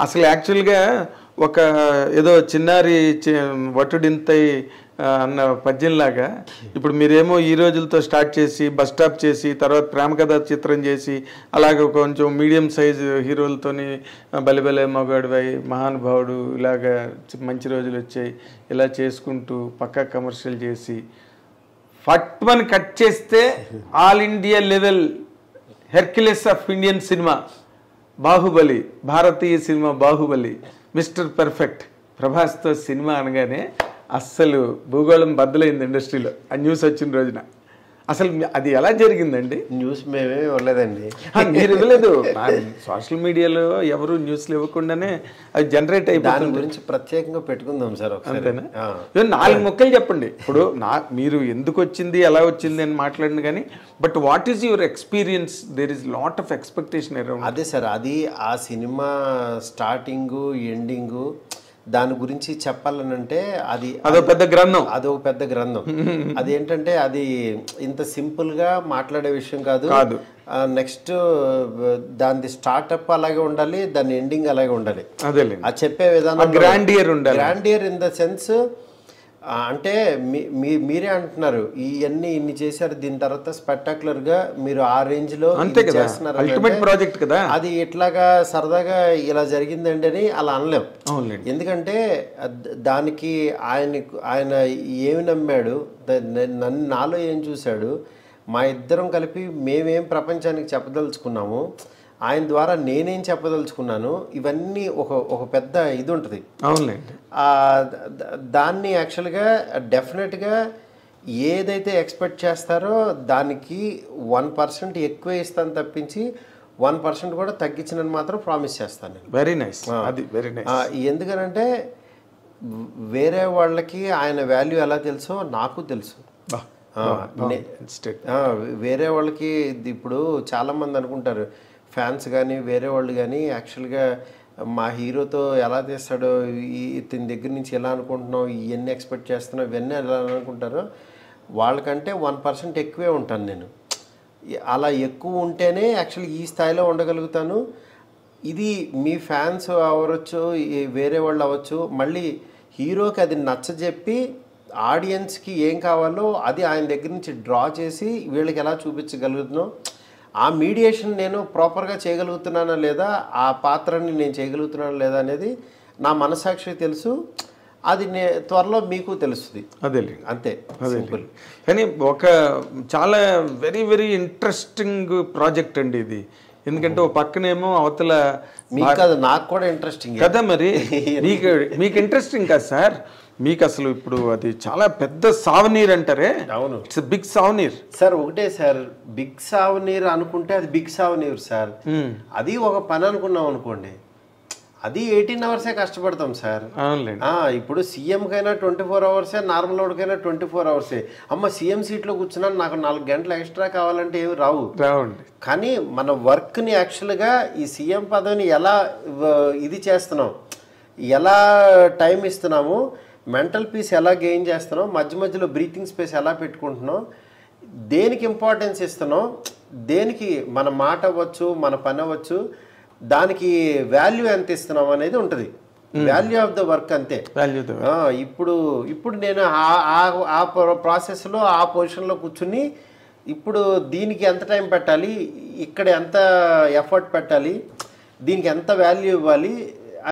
అసలు యాక్చువల్గా ఒక ఏదో చిన్నారి వటుడింతై అన్న పద్యంలాగా ఇప్పుడు మీరేమో ఈ రోజులతో స్టార్ట్ చేసి బస్ స్టాప్ చేసి తర్వాత ప్రేమ కథ చిత్రం చేసి అలాగే కొంచెం మీడియం సైజు హీరోలతోని బలిబలే మగాడివై మహానుభావుడు ఇలాగా మంచి రోజులు వచ్చాయి ఇలా చేసుకుంటూ పక్కా కమర్షియల్ చేసి ఫట్మని కట్ చేస్తే all India level Hercules of Indian cinema Baahubali, భారతీయ సినిమా బాహుబలి, మిస్టర్ పర్ఫెక్ట్ ప్రభాస్తో సినిమా అనగానే అస్సలు భూగోళం బద్దలైంది ఇండస్ట్రీలో ఆ న్యూస్ వచ్చిన రోజున. అసలు అది ఎలా జరిగిందండి? న్యూస్ మేమే ఇవ్వలేదండి. మీరు ఇవ్వలేదు, సోషల్ మీడియాలో ఎవరు న్యూస్లు ఇవ్వకుండానే అది జనరేట్ అయిపోతుంది. దాని గురించి ప్రత్యేకంగా పెట్టుకుందాం సార్. అంతేనా? 4 ముక్కలు చెప్పండి. ఇప్పుడు మీరు ఎందుకు వచ్చింది ఎలా వచ్చింది అని మాట్లాడింది కానీ but what is your experience? There is lot of expectation around. అదే సార్, అది ఆ సినిమా స్టార్టింగు ఎండింగు దాని గురించి చెప్పాలనంటే అదొక పెద్ద గ్రంథం. అదేంటంటే అది ఇంత సింపుల్ గా మాట్లాడే విషయం కాదు. నెక్స్ట్ దాని స్టార్ట్అప్ అలాగే ఉండాలి, దాని ఎండింగ్ అలాగే ఉండాలి. అది చెప్పే విధానం గ్రాండియర్ ఇన్ ద సెన్స్ అంటే మీరే అంటున్నారు ఇవన్నీ ఇన్ని చేశారు, దీని తర్వాత స్పెక్టాక్యులర్ గా మీరు ఆ రేంజ్ లో చేస్తున్నారు. అల్టిమేట్ ప్రాజెక్ట్ కదా అది. ఇట్లాగా సరదాగా ఇలా జరిగిందండి అని అలా అనలేం. ఎందుకంటే దానికి ఆయన ఏమి నమ్మాడు, నాలో ఏం చూశాడు, మా ఇద్దరం కలిపి మేమేం ప్రపంచానికి చెప్పదలుచుకున్నాము, ఆయన ద్వారా నేనేం చెప్పదలుచుకున్నాను, ఇవన్నీ ఒక పెద్ద ఇది ఉంటుంది. దాన్ని యాక్చువల్గా డెఫినెట్గా ఏదైతే ఎక్స్పెక్ట్ చేస్తారో దానికి 1% ఎక్కువ ఇస్తాను తప్పించి 1% కూడా తగ్గించినని మాత్రం ప్రామిస్ చేస్తాను. Very nice. ఎందుకనంటే వేరే వాళ్ళకి ఆయన వాల్యూ ఎలా తెలుసో నాకు తెలుసు. వేరే వాళ్ళకి ఇప్పుడు చాలామంది అనుకుంటారు ఫ్యాన్స్ కానీ వేరే వాళ్ళు కానీ యాక్చువల్గా మా హీరోతో ఎలా తీస్తాడో, ఇతని దగ్గర నుంచి ఎలా అనుకుంటున్నావు, ఇవన్నీ ఎక్స్పెక్ట్ చేస్తున్నావు, ఇవన్నీ ఎలా అనుకుంటారో వాళ్ళకంటే 1% ఎక్కువే ఉంటాను నేను. అలా ఎక్కువ ఉంటేనే యాక్చువల్లీ ఈ స్థాయిలో ఉండగలుగుతాను. ఇది మీ ఫ్యాన్స్ అవ్వచ్చు, వేరే వాళ్ళు అవ్వచ్చు, మళ్ళీ హీరోకి అది నచ్చజెప్పి ఆడియన్స్కి ఏం కావాలో అది ఆయన దగ్గర నుంచి డ్రా చేసి వీళ్ళకి ఎలా చూపించగలుగుతున్నాం, ఆ మీడియేషన్ నేను ప్రాపర్గా చేయగలుగుతున్నానా లేదా, ఆ పాత్రని నేను చేయగలుగుతున్నానా లేదా అనేది నా మనసాక్షికి తెలుసు. అది త్వరలో మీకు తెలుస్తుంది. అదే అంతే సింపుల్. కానీ ఒక చాలా వెరీ వెరీ ఇంట్రెస్టింగ్ ప్రాజెక్ట్ అండి ఇది. ఎందుకంటే ఓ పక్కనేమో అవతల మీకు కాదు, నాకు కూడా ఇంట్రెస్టింగ్ కదా. మరి మీకు ఇంట్రెస్టింగ్ కాదు సార్, మీకు అసలు ఇప్పుడు అది చాలా పెద్ద సావనీర్ అంటారే. అవును, ఇట్స్ బిగ్ సావనీర్ సార్. ఒకటే సార్, బిగ్ సావనీర్ అనుకుంటే అది బిగ్ సావనీర్ సార్. అది ఒక పని అనుకున్నాం అనుకోండి, అది 18 hours కష్టపడతాం సార్. ఇప్పుడు సీఎంకైనా 24 hours, నార్మల్ వాడికైనా 24 hours. అమ్మ సీఎం సీట్లో కూర్చున్నాను, నాకు 4 గంటలు ఎక్స్ట్రా కావాలంటే ఏమి రావండి. కానీ మన వర్క్ని యాక్చువల్గా ఈ సీఎం పదవిని ఎలా ఇది చేస్తున్నాం, ఎలా టైం ఇస్తున్నాము, మెంటల్ పీస్ ఎలా గెయిన్ చేస్తున్నాం, మధ్య మధ్యలో బ్రీతింగ్ స్పేస్ ఎలా పెట్టుకుంటున్నాం, దేనికి ఇంపార్టెన్స్ ఇస్తున్నాం, దేనికి మన మాట అవ్వచ్చు, మన పని అవ్వచ్చు, దానికి వాల్యూ ఎంత ఇస్తున్నాం అనేది ఉంటుంది. వాల్యూ ఆఫ్ ద వర్క్ అంతే. ఇప్పుడు నేను ఆ ప్రాసెస్లో ఆ పొజిషన్లో కూర్చుని ఇప్పుడు దీనికి ఎంత టైం పెట్టాలి, ఇక్కడ ఎంత ఎఫర్ట్ పెట్టాలి, దీనికి ఎంత వాల్యూ ఇవ్వాలి,